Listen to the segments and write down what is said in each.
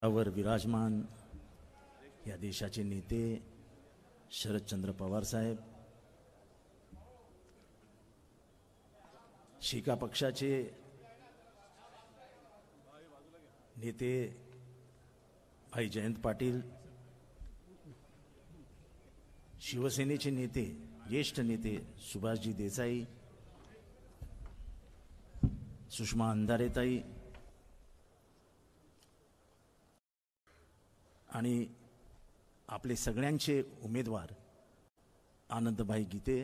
वर विराजमान या देशाचे नेते शरदचंद्र पवार साहेब, शिका पक्षाचे नेते भाई जयंत पाटील, शिवसेनेचे नेते ज्येष्ठ नेते सुभाषजी देसाई, सुषमा अंधारेताई आणि आपले सगळ्यांचे उमेदवार आनंदभाई गीते,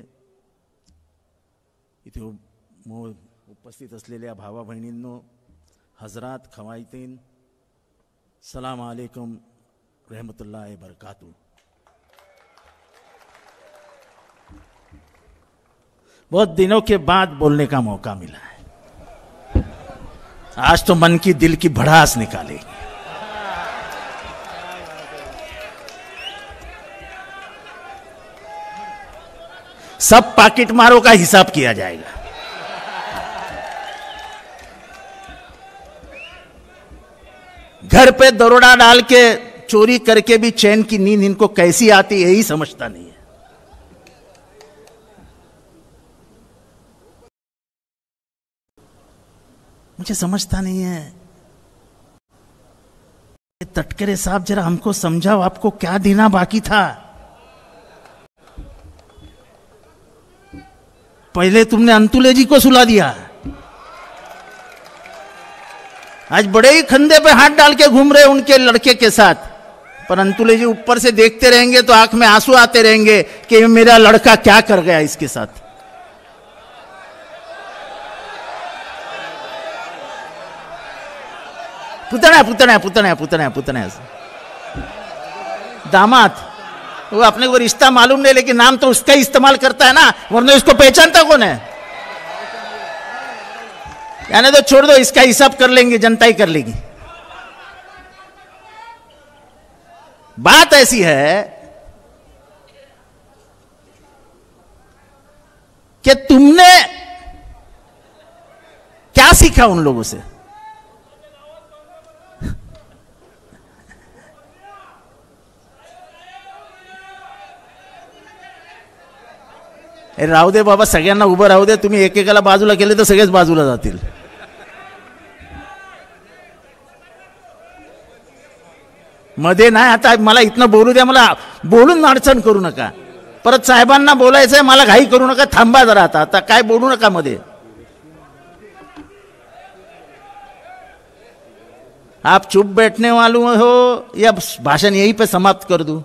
इथे उपस्थित असलेल्या भावा बहिणींनो, हजरात खवाईतीन, सलाम अलैकुम रहमतुल्लाह बरकातु। बहुत दिनों के बाद बोलने का मौका मिला है। आज तो मन की दिल की भड़ास निकालेगी। सब पाकिट मारों का हिसाब किया जाएगा। घर पे दरोड़ा डाल के चोरी करके भी चैन की नींद इनको कैसी आती, यही समझता नहीं है। मुझे समझता नहीं है। तटकरे साहब जरा हमको समझाओ, आपको क्या देना बाकी था? पहले तुमने अंतुले जी को सुला दिया, आज बड़े ही खंधे पे हाथ डाल के घूम रहे उनके लड़के के साथ, पर अंतुले जी ऊपर से देखते रहेंगे तो आंख में आंसू आते रहेंगे कि मेरा लड़का क्या कर गया इसके साथ। पुतना पुतना पुतना पुतना पुतना दामाद, वो अपने को रिश्ता मालूम नहीं, लेकिन नाम तो उसका ही इस्तेमाल करता है ना, वरना इसको पहचानता कौन है? यानी तो छोड़ दो, इसका हिसाब कर लेंगे, जनता ही कर लेगी। बात ऐसी है कि तुमने क्या सीखा उन लोगों से? राहू दे बाबा, सगळ्यांना उभं राहू दे। तुम्ही एकेकाला बाजूला केले तर सगळेच बाजूला जातील। मध्ये नाही, आता मला इथनं बोलू द्या, मला बोलून अडचण करू नका। परत साहेबांना बोलायचंय, मला घाई करू नका, थांबा जरा। आता काय बोलू नका मध्ये। आप चुप बैठने वाले हो या भाषण यहीं पे समाप्त कर दूं?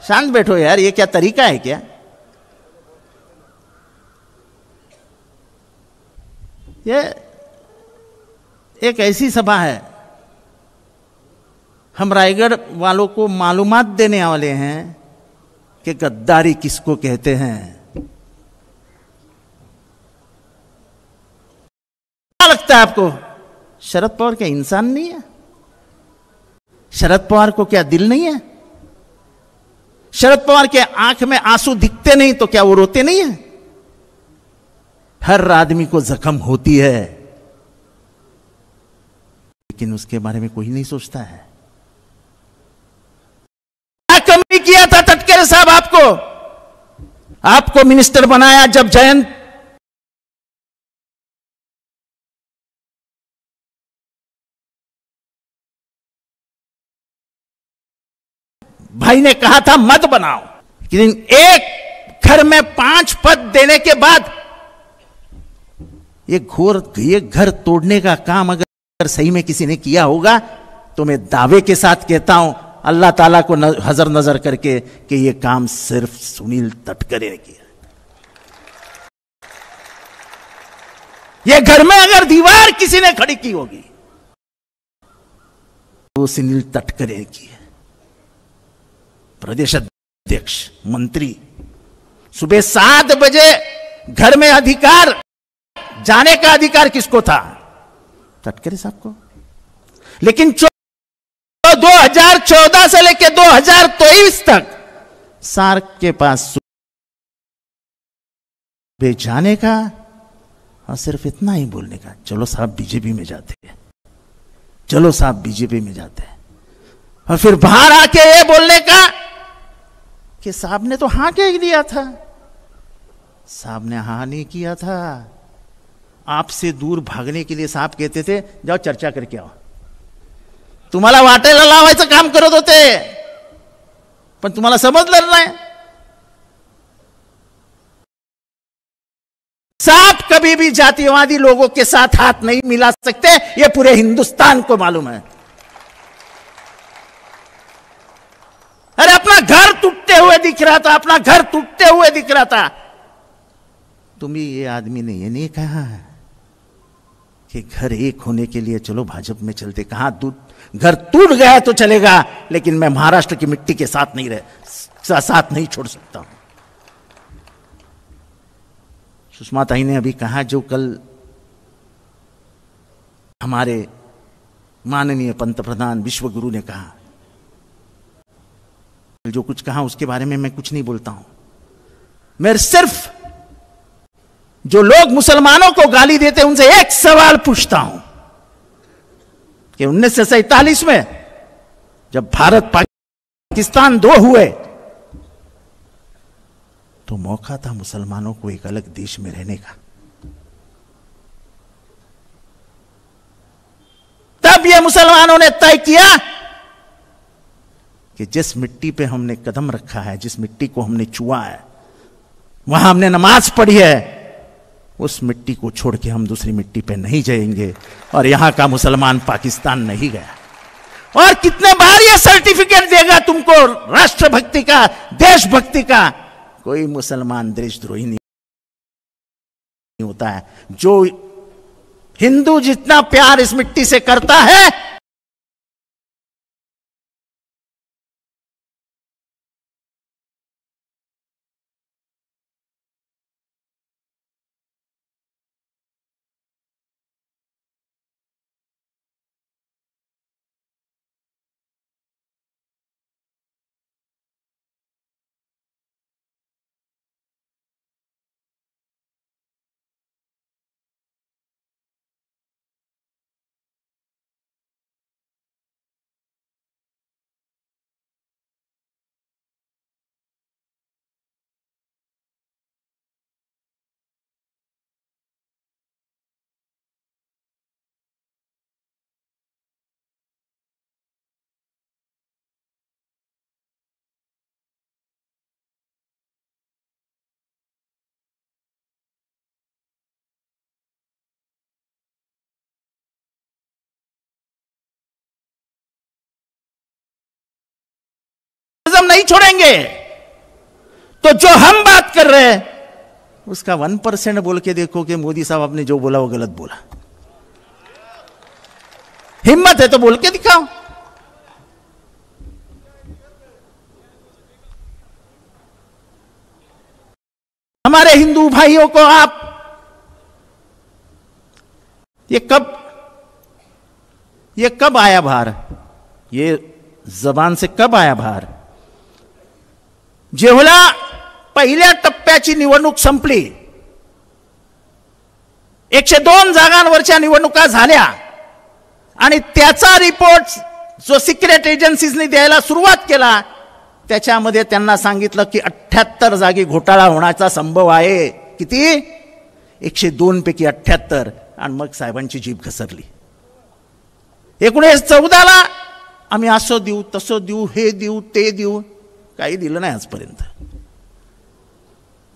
शांत बैठो यार, ये क्या तरीका है क्या? ये एक ऐसी सभा है, हम रायगढ़ वालों को मालूमात देने वाले हैं कि गद्दारी किसको कहते हैं। क्या लगता है आपको, शरद पवार क्या इंसान नहीं है? शरद पवार को क्या दिल नहीं है? शरद पवार के आंख में आंसू दिखते नहीं तो क्या वो रोते नहीं है? हर आदमी को जख्म होती है, लेकिन उसके बारे में कोई नहीं सोचता है। क्या कमी किया था तटकरे साहब आपको मिनिस्टर बनाया जब जयंत भाई ने कहा था मत बनाओ, लेकिन एक घर में 5 पद देने के बाद ये घर तोड़ने का काम अगर सही में किसी ने किया होगा तो मैं दावे के साथ कहता हूं अल्लाह ताला को हजर नजर करके कि ये काम सिर्फ सुनील तटकरे ने किया। ये घर में अगर दीवार किसी ने खड़ी की होगी तो सुनील तटकरे की है। प्रदेश अध्यक्ष, मंत्री, सुबह 7 बजे घर में अधिकार जाने का अधिकार किसको था? तटकरे साहब को। लेकिन 2014 से लेकर 2023 तक सार्क के पास जाने का और सिर्फ इतना ही बोलने का, चलो साहब बीजेपी में जाते हैं। चलो साहब बीजेपी में जाते हैं। और फिर बाहर आके ये बोलने का कि साहब ने तो हां कह दिया था। साहब ने हां नहीं किया था। आपसे दूर भागने के लिए साहब कहते थे जाओ चर्चा करके आओ, तुम्हाला वाटेला लावायचं काम करत होते, पण तुम्हाला समजलं नाही। साहब कभी भी जातिवादी लोगों के साथ हाथ नहीं मिला सकते, यह पूरे हिंदुस्तान को मालूम है। अरे अपना घर टूटते हुए दिख रहा था, अपना घर टूटते हुए दिख रहा था। तुम्हें ये आदमी ने ये नहीं कहा कि घर एक होने के लिए चलो भाजपा में चलते। कहा घर टूट गया तो चलेगा, लेकिन मैं महाराष्ट्र की मिट्टी के साथ नहीं छोड़ सकता हूं। सुषमा ताई ने अभी कहा, जो कल हमारे माननीय पंतप्रधान विश्वगुरु ने कहा, जो कुछ कहा उसके बारे में मैं कुछ नहीं बोलता हूं। मैं सिर्फ जो लोग मुसलमानों को गाली देते हैं उनसे एक सवाल पूछता हूं कि 1947 में जब भारत पाकिस्तान दो हुए तो मौका था मुसलमानों को एक अलग देश में रहने का। तब ये मुसलमानों ने तय किया कि जिस मिट्टी पे हमने कदम रखा है, जिस मिट्टी को हमने छुआ है, वहां हमने नमाज पढ़ी है, उस मिट्टी को छोड़ के हम दूसरी मिट्टी पे नहीं जाएंगे। और यहां का मुसलमान पाकिस्तान नहीं गया। और कितने बार यह सर्टिफिकेट देगा तुमको राष्ट्रभक्ति का, देशभक्ति का। कोई मुसलमान देशद्रोही नहीं होता है। जो हिंदू जितना प्यार इस मिट्टी से करता है, नहीं छोड़ेंगे। तो जो हम बात कर रहे हैं उसका 1% बोल के देखो कि मोदी साहब आपने जो बोला वो गलत बोला। हिम्मत है तो बोल के दिखाओ। हमारे हिंदू भाइयों को आप ये कब आया बाहर, ये जबान से कब आया बाहर? जेवढा पहिल्या टप्प्याची निवडणूक संपली, 102 जागांवरच्या निवडणुका झाल्या आणि त्याचा रिपोर्ट जो सिक्रेट एजन्सीजने द्यायला सुरुवात केला, त्याच्यामध्ये त्यांना सांगितलं की 78 जागी घोटाळा होण्याचा संभव आहे। किती? 102 पैकी 78। आणि मग साहेबांची जीभ घसरली। 1914ला आम्ही असं देऊ, तसं देऊ, हे देऊ, ते देऊ, काही दिलं नाही आजपर्यंत।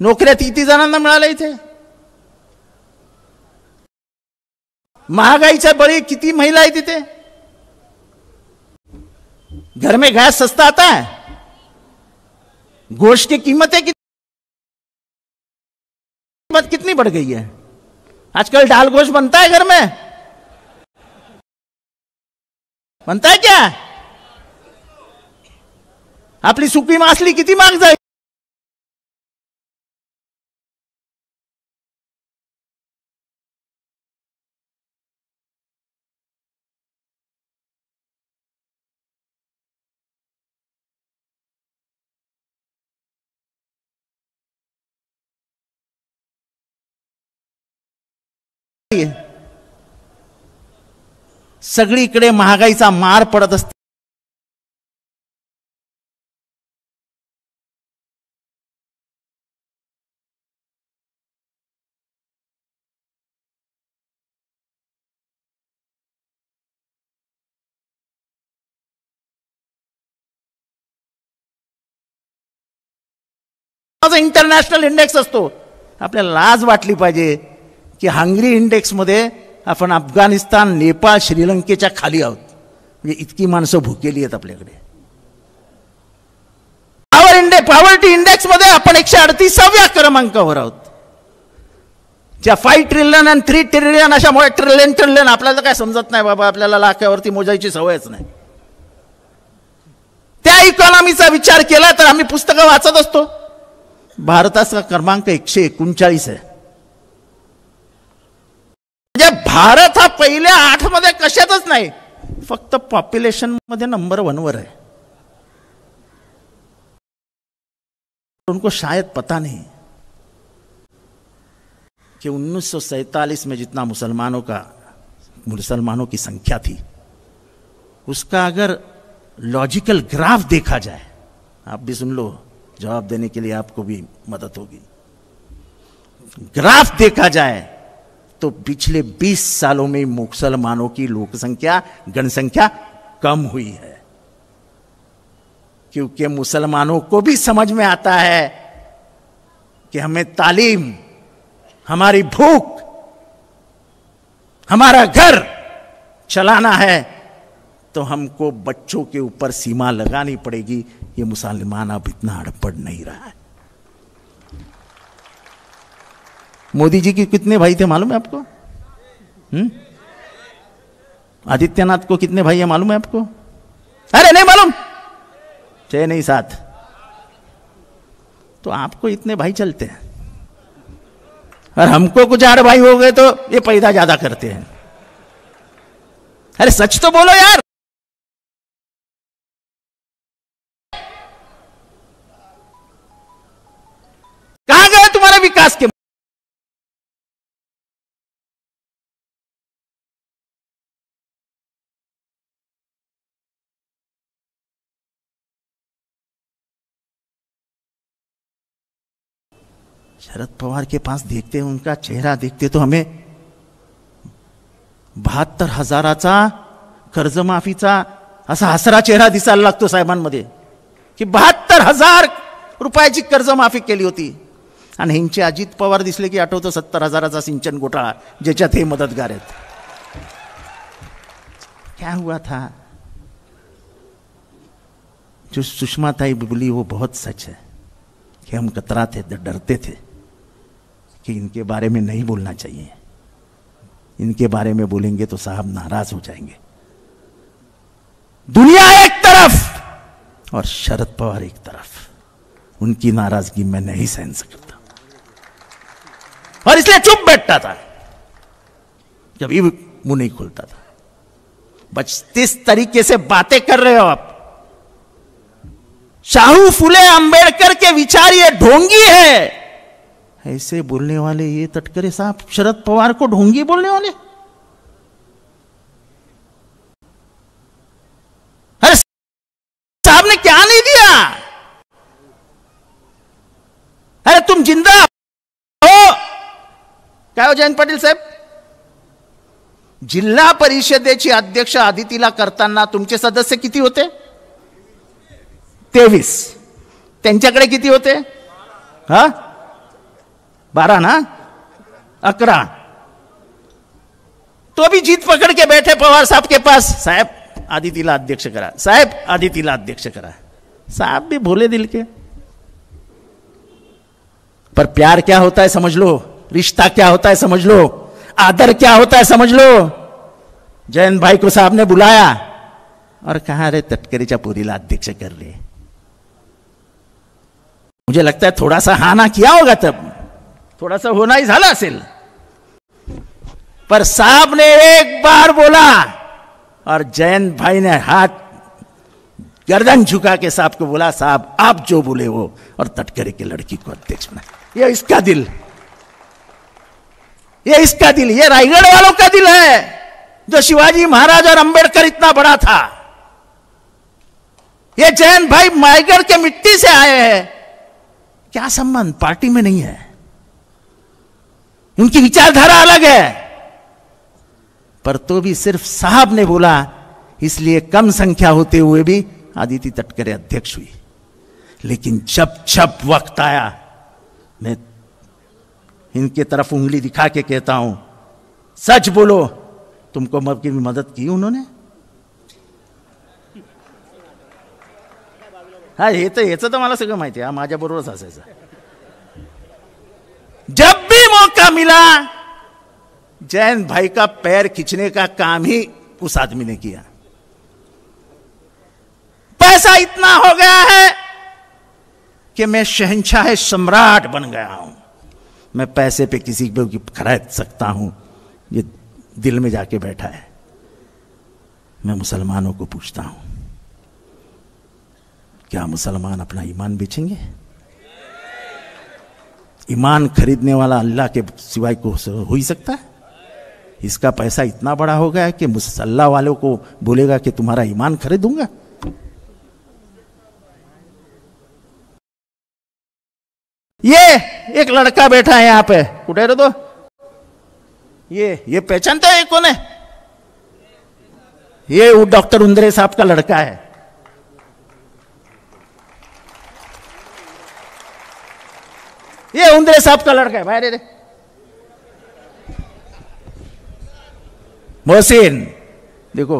नोकऱ्या किती जणांना मिळाल्या इथे? महागाईच्या बळी किती महिला आहेत तिथे? घर में गैस सस्ता आता है, गोश्त की कीमतें कितनी बढ़ गई है। आजकल दाल गोश्त बनता है घर में? बनता है क्या? आपली सुकी मासली किती महाग जाईल? सगळीकडे महागाईचा मार पडत असते. इंटरनॅशनल इंडेक्स असतो. आपल्याला लाज वाटली पाहिजे की हंगरी इंडेक्समध्ये आपण अफगाणिस्तान, नेपाळ, श्रीलंकेच्या खाली आहोत. म्हणजे इतकी माणसं भुकेली आहेत आपल्याकडे. पॉवर्टी इंडेक्स मध्ये आपण 138व्या क्रमांकावर आहोत. ज्या 5 ट्रिलियन आणि 3 ट्रिलियन अशा ट्रिलियन आपल्याला काय समजत नाही बाबा. आपल्याला लाखावरती मोजायची सवयच नाही. त्या इकॉनॉमीचा विचार केला तर आम्ही पुस्तकं वाचत असतो. भारताचा क्रमांक 139 आहे. म्हणजे भारत हा पहिल्या 8 मध्ये कशातच नाही, फक्त पॉप्युलेशन मध्ये नंबर 1 वर है. उनको शायद पता नहीं कि 1947 में जितना मुसलमानों की संख्या थी, उसका अगर लॉजिकल ग्राफ देखा जाए, आप भी सुन लो, जवाब देने के लिए आपको भी मदद होगी. ग्राफ देखा जाए तो पिछले 20 सालों में मुसलमानों की लोक संख्या, जनसंख्या कम हुई है. क्योंकि मुसलमानों को भी समझ में आता है कि हमें तालीम, हमारी भूख, हमारा घर चलाना है तो हमको बच्चों के ऊपर सीमा लगानी पड़ेगी. ये मुसलमान अब इतना अड़पड़ नहीं रहा है. मोदी जी के कितने भाई थे मालूम है आपको? आदित्यनाथ को कितने भाई है मालूम है आपको? अरे नहीं मालूम? 6 नहीं 7. तो आपको इतने भाई चलते हैं और हमको कुछ 8 भाई हो गए तो ये पैदा ज्यादा करते हैं. अरे सच तो बोलो यार. कहां गए तुम्हारे विकास के? शरद पवार के पास देखते हैं, उनका चेहरा देखते तो हमें 72,000चा कर्जमाफीचा असा हसरा चेहरा दिसायला लागतो साहेबांमध्ये की 72,000 रुपयाची कर्जमाफी केली होती. आणि ह्यांचे अजित पवार दिसले की आठवतं 70,000चा सिंचन घोटाळा, ज्याच्यात हे मदतगार आहेत. क्या हुआ था? जो सुषमा ताई बोली वो बहुत सच है कि हम कतराते थे, डरते थे कि इनके बारे में नहीं बोलना चाहिए. इनके बारे में बोलेंगे तो साहब नाराज हो जाएंगे. दुनिया एक तरफ और शरद पवार एक तरफ. उनकी नाराजगी मैं नहीं सहन सकता और इसलिए चुप बैठता था, जब ये मुंह नहीं खोलता था. बस किस तरीके से बातें कर रहे हो आप? शाहू फुले अंबेडकर के विचार ये ढोंगी है. ऐसे बोलने वाले ये तटकरे साहब शरद पवार को ढोंगी बोलने वाले. अरे साहब ने क्या नहीं दिया? अरे तुम जिंदा हो काय हो जयंत पाटील साहेब? जिल्हा परिषदेची अध्यक्ष आदितीला करताना तुमचे सदस्य किती होते? 23. त्यांच्याकडे किती होते? 12 ना? 11. तो भी जीत पकड़ के बैठे पवार साहब के पास, साहब आदितीला अध्यक्ष करा, साहब आदितीला अध्यक्ष करा. साहब भी भोले दिल के. पर प्यार क्या होता है समझ लो, रिश्ता क्या होता है समझ लो, आदर क्या होता है समझ लो. जयंत भाई को साहब ने बुलाया और कहा अरे तटकरेच्या पुरीला अध्यक्ष कर ले. मुझे लगता है थोड़ा सा हाना किया होगा, तब थोड़ा सा होना ही झाला असेल. पर साहब ने एक बार बोला और जयंत भाई ने हाथ गर्दन झुका के साहब को बोला साहब आप जो बोले वो, और तटकरे के लड़की को अध्यक्ष बनाया. ये इसका दिल, ये इसका दिल, ये रायगढ़ वालों का दिल है जो शिवाजी महाराज और अंबेडकर इतना बड़ा था। ये जैन भाई माइगढ़ के मिट्टी से आए हैं, क्या संबंध? पार्टी में नहीं है, उनकी विचारधारा अलग है, पर तो भी सिर्फ साहब ने बोला, इसलिए कम संख्या होते हुए भी आदिति तटकरे अध्यक्ष हुई। लेकिन जब जब वक्त आया, मैं इनके तरफ उंगली दिखा के कहता हूं, सच बोलो, तुमको की मदद की उन्होंने? हा, याचं तर मला सगळं माहिती आहे, माझ्या बरोबरच असायचं। जब भी मौका मिला जैन भाई का पैर खींचने का काम ही उस आदमी ने किया। पैसा इतना हो गया है कि मैं शहंशाह सम्राट बन गया हूं, मैं पैसे पे किसी को खरीद सकता हूं, ये दिल में जाके बैठा है। मैं मुसलमानों को पूछता हूं, क्या मुसलमान अपना ईमान बेचेंगे? ईमान खरीदने वाला अल्लाह के सिवाय को हो ही सकता है? इसका पैसा इतना बड़ा हो गया है कि मुसल्ला वालों को बोलेगा कि तुम्हारा ईमान खरीदूंगा। ये एक लड़का बैठा है यहां पे, कुठे रे तो? ये पहचानते हैं कौन है? ये वो डॉक्टर उंद्रे साहब का लड़का है। ये उंद्रे साहब का लड़का है भाई। रे मोहसिन, देखो,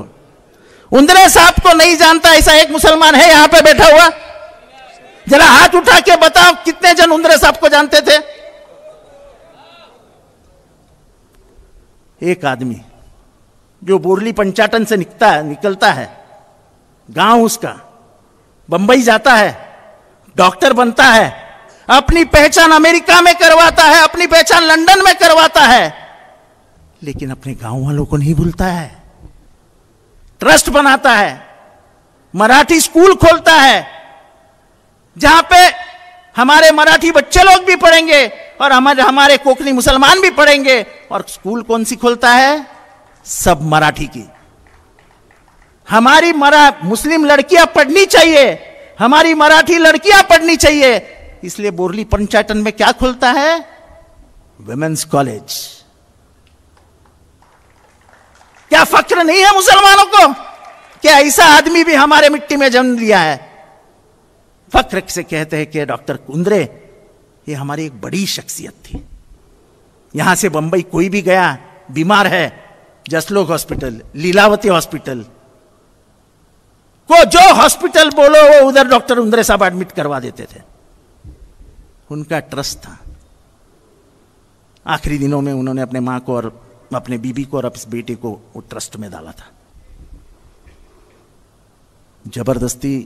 उंद्रे साहब को नहीं जानता ऐसा एक मुसलमान है यहां पे बैठा हुआ? जरा हाथ उठा के बताओ कितने जन उंद्रे साहब को जानते थे? एक आदमी जो बोरली पंचाटन से निकलता है, गांव उसका, बंबई जाता है, डॉक्टर बनता है, अपनी पहचान अमेरिका में करवाता है, अपनी पहचान लंदन में करवाता है, लेकिन अपने गांव वालों को नहीं भूलता है। ट्रस्ट बनाता है, मराठी स्कूल खोलता है, जहां पे हमारे मराठी बच्चे लोग भी पढ़ेंगे और हमारे कोकनी मुसलमान भी पढ़ेंगे। और स्कूल कौन सी खोलता है? सब मराठी की। हमारी मुस्लिम लड़कियां पढ़नी चाहिए, हमारी मराठी लड़कियां पढ़नी चाहिए, इसलिए बोरली पंचायतन में क्या खोलता है? Women's college. क्या फक्र नहीं है मुसलमानों को? क्या ऐसा आदमी भी हमारे मिट्टी में जन्म लिया है? फक्र से कहते हैं कि डॉक्टर उंद्रे ये हमारी एक बड़ी शख्सियत थी। यहां से बंबई कोई भी गया बीमार है, जसलोक हॉस्पिटल, लीलावती हॉस्पिटल, को जो हॉस्पिटल बोलो वो उधर डॉक्टर उंद्रे साहब एडमिट करवा देते थे। उनका ट्रस्ट था। आखिरी दिनों में उन्होंने अपने मां को और अपने बीबी को और अपने बेटे को वो ट्रस्ट में डाला था। जबरदस्ती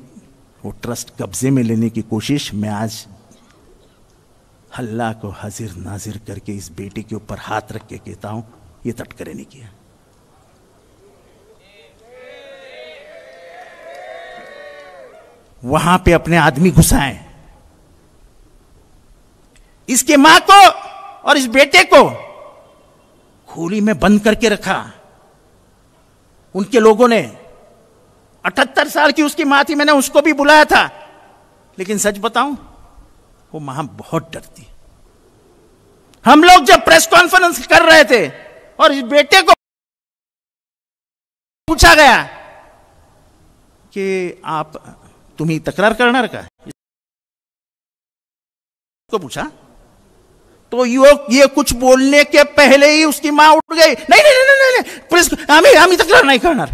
वो ट्रस्ट कब्जे में लेने की कोशिश मैं आज अल्लाह को हाजिर नाजिर करके इस बेटे के ऊपर हाथ रख के कहता हूं, ये तटकरे नहीं किया। वहां पे अपने आदमी घुसाए, इसके मां को और इस बेटे को खोली में बंद करके रखा। उनके लोगों ने 78 साल की उसकी मां थी, मैंने उसको भी बुलाया था, लेकिन सच बताऊं वो मां बहुत डरती। हम लोग जब प्रेस कॉन्फ्रेंस कर रहे थे और इस बेटे को पूछा गया कि आप तुम्ही तक्रार करणार का, को पूछा तो ये कुछ बोलने के पहले ही उसकी मां उठ गई, नहीं नहीं नहीं नहीं पुलिस, हम तक्रार नहीं करना।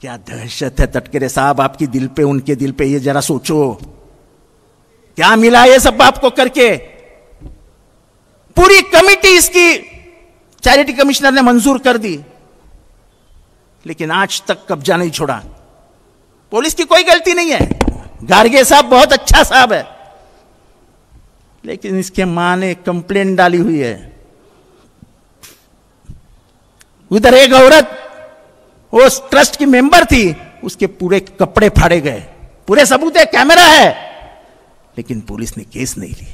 क्या दहशत है तटकरे साहब आपकी दिल पे, उनके दिल पे, ये जरा सोचो क्या मिला ये सब आपको करके। पूरी कमिटी इसकी चैरिटी कमिश्नर ने मंजूर कर दी, लेकिन आज तक कब्जा नहीं छोड़ा। पुलिस की कोई गलती नहीं है, गार्गे साहब बहुत अच्छा साहब है, लेकिन इसके मां ने कंप्लेंट डाली हुई है। उधर एक औरत वो ट्रस्ट की मेंबर थी, उसके पूरे कपड़े फाड़े गए, पूरे सबूत है, कैमरा है, लेकिन पुलिस ने केस नहीं ली।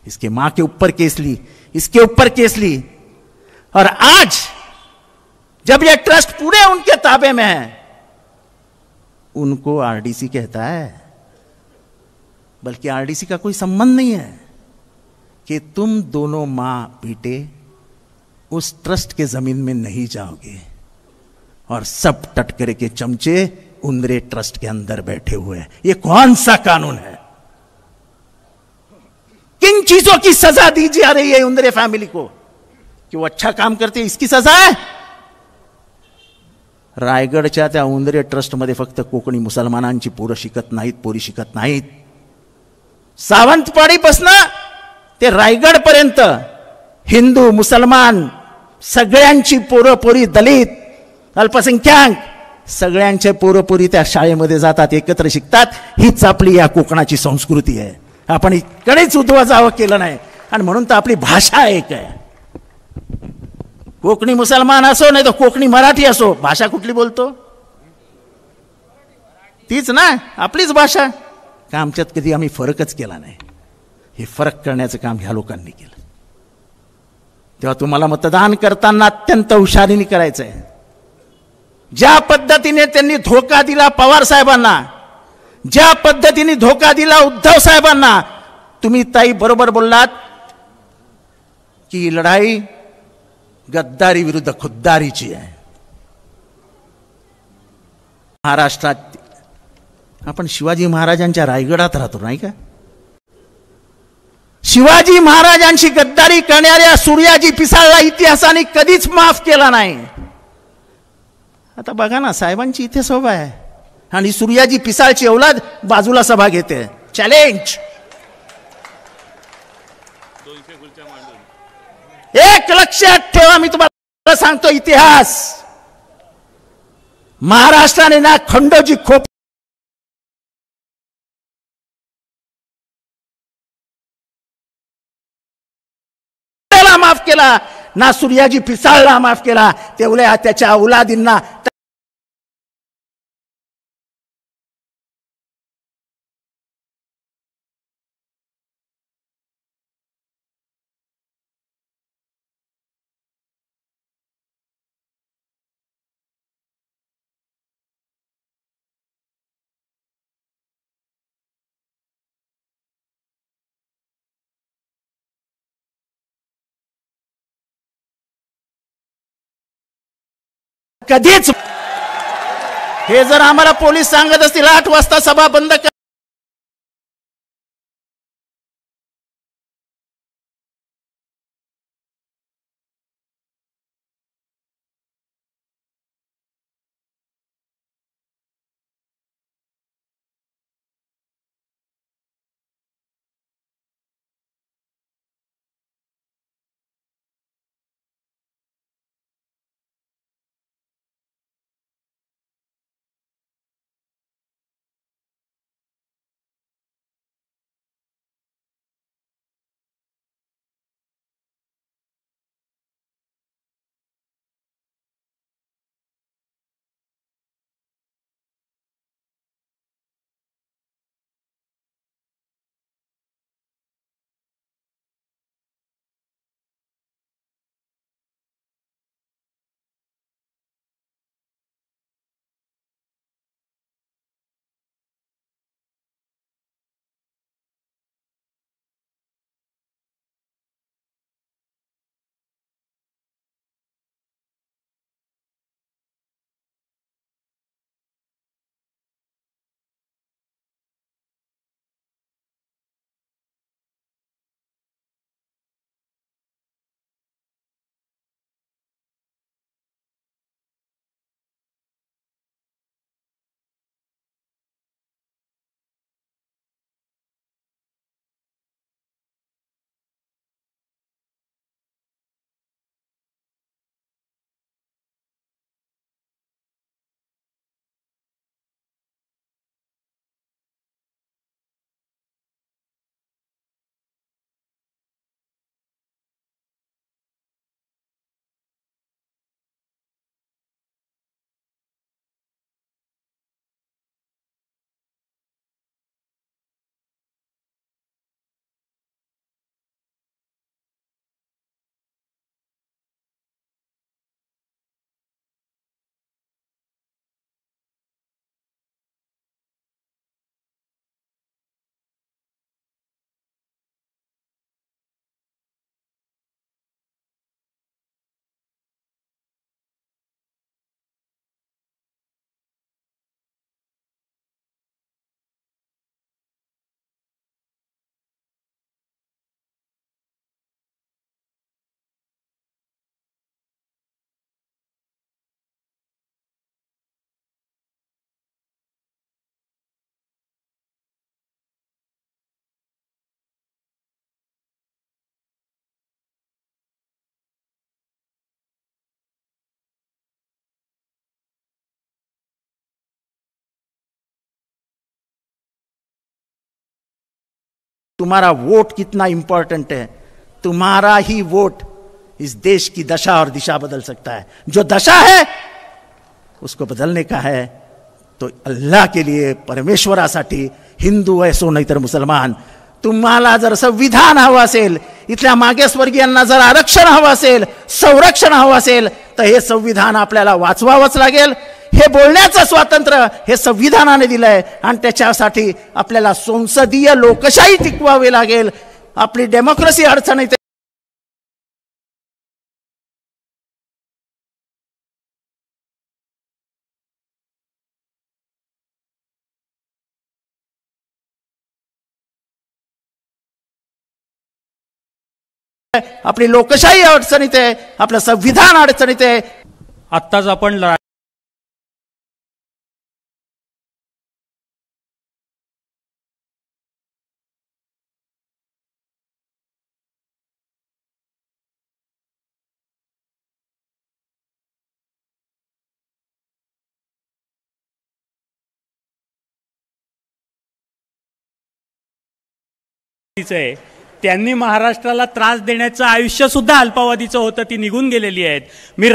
इसके मां के ऊपर केस ली, इसके ऊपर केस ली, और आज जब यह ट्रस्ट पूरे उनके ताबे में है, उनको आरडीसी कहता है। बल्कि आरडीसी का कोई संबंध नहीं है कि तुम दोनों मां बेटे उस ट्रस्ट के जमीन में नहीं जाओगे और सब टटकरे के चमचे उंदरे ट्रस्ट के अंदर बैठे हुए हैं। ये कौन सा कानून है? किन चीजों की सजा दी जा रही है उंदरे फैमिली को कि वो अच्छा काम करते, इसकी सजा है? रायगडच्या त्या उंदरे ट्रस्टमध्ये फक्त कोकणी मुसलमानांची पोरं शिकत नाहीत, पोरी शिकत नाहीत. सावंतवाडीपासून ते रायगड पर्यंत हिंदू मुसलमान सगळ्यांची पोरं पोरी, दलित अल्पसंख्याक सगळ्यांचे पोरं पोरी त्या शाळेमध्ये जातात, एकत्र शिकतात. हीच आपली या कोकणाची संस्कृती आहे. आपण इकडेच उद्ध्वजावं केलं नाही आणि म्हणून तर आपली भाषा एक आहे. कोकणी मुसलमान असो नाही तर कोकणी मराठी असो, भाषा कुठली बोलतो? तीच ना, आपलीच भाषा. का आमच्यात कधी आम्ही फरकच केला नाही? हे फरक करण्याचं काम ह्या लोकांनी केलं. तेव्हा तुम्हाला मतदान करताना अत्यंत हुशारीने करायचं आहे. ज्या पद्धतीने त्यांनी धोका दिला पवार साहेबांना, ज्या पद्धतीने धोका दिला उद्धव साहेबांना, तुम्ही ताई बरोबर बोललात की ही लढाई गद्दारी विरुद्ध खुद्दारीची आहे. महाराष्ट्रात आपण शिवाजी महाराजांच्या रायगडात राहतो नाही का? शिवाजी महाराजांची गद्दारी करणाऱ्या सूर्याजी पिसाळला इतिहासाने कधीच माफ केला नाही. आता बघा ना, साहेबांची इथे सभा आहे आणि सूर्याजी पिसाळची औलाद बाजूला सभा घेते. चॅलेंज. एक लक्षात ठेवा, मी तुम्हाला सांगतो इतिहास. महाराष्ट्राने ना खंडोजी खोप माफ केला, ना सूर्याजी पिसाळला माफ केला. तेवढ्या त्याच्या औलादींना कधीच. हे जर आम्हाला पोलीस सांगत असतील 8 वाजता सभा बंद कर, तुम्हारा वोट कितना इंपॉर्टेंट है। तुम्हारा ही वोट इस देश की दशा और दिशा बदल सकता है। जो दशा है उसको बदलणे का है तो अल्लाह के लिए, परमेश्वरासाठी, हिंदू असो नाही तर मुसलमान, तुम्हाला जर संविधान हवं असेल, इथल्या मागासवर्गीयांना जर आरक्षण हवं असेल, संरक्षण हवं असेल, तर हे संविधान आपल्याला वाचवावंच लागेल। हे बोलण्याचं स्वातंत्र्य हे संविधानाने दिलंय आणि त्याच्यासाठी आपल्याला संसदीय लोकशाही टिकवावी लागेल। आपली डेमोक्रेसी अडचणीत आपली लोकशाही अडचणीत आहे, आपलं संविधान अडचणीत आहे। आत्ताच आपण त्यांनी महाराष्ट्राला त्रास देण्याचं आयुष्य सुद्धा अल्पावधीचं होतं, ती निघून गेलेली आहेत। मी